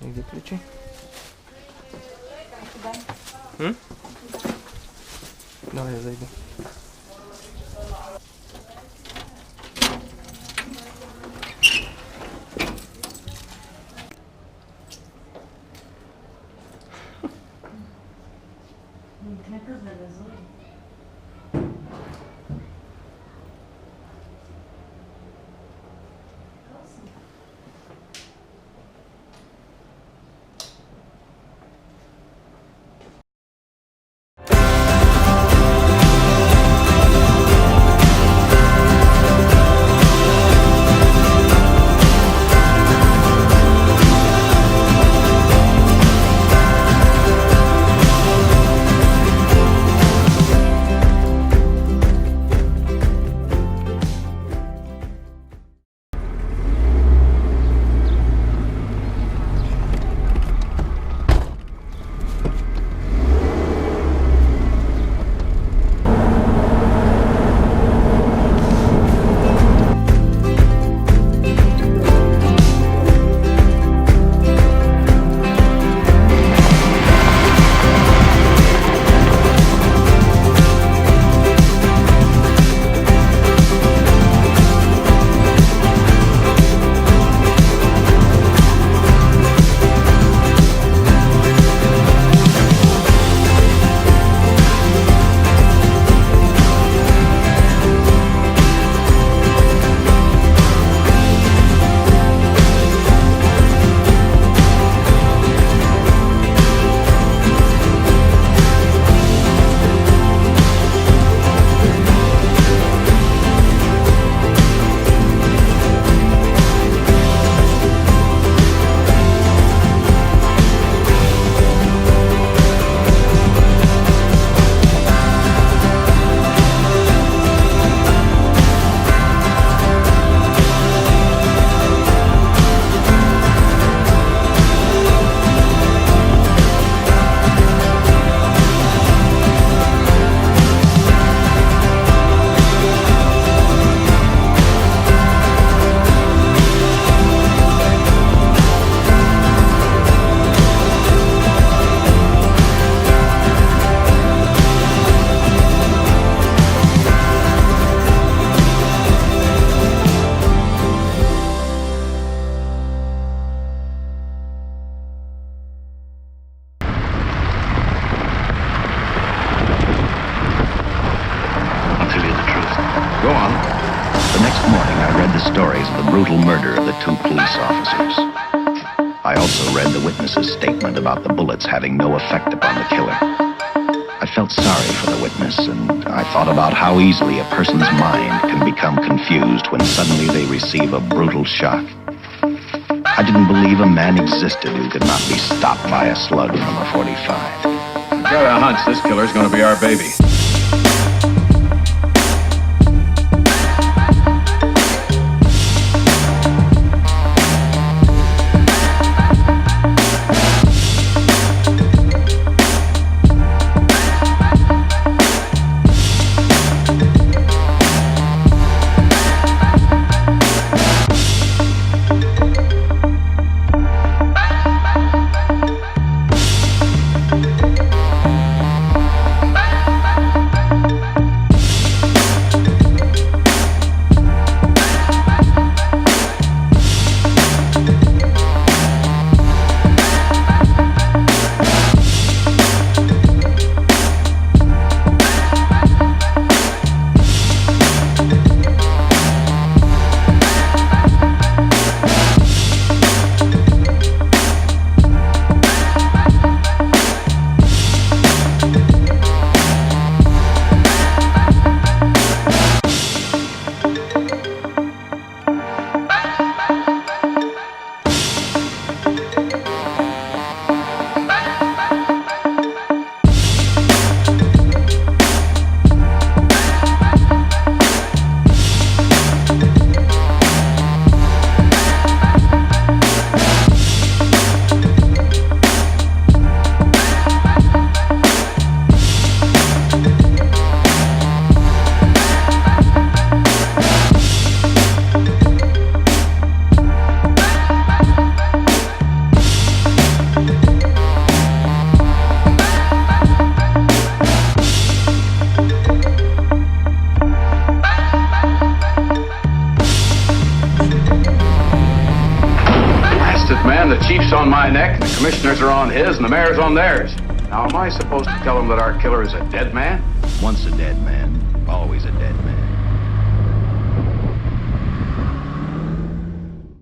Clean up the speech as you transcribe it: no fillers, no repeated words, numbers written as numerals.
Где ключи? М? Давай я зайду. Brutal murder of the two police officers. I also read the witness's statement about the bullets having no effect upon the killer. I felt sorry for the witness, and I thought about how easily a person's mind can become confused when suddenly they receive a brutal shock. I didn't believe a man existed who could not be stopped by a slug from a .45. I've got a hunch this killer's gonna be our baby. And the chief's on my neck, and the commissioners are on his, and the mayor's on theirs. Now, am I supposed to tell them that our killer is a dead man? Once a dead man, always a dead man.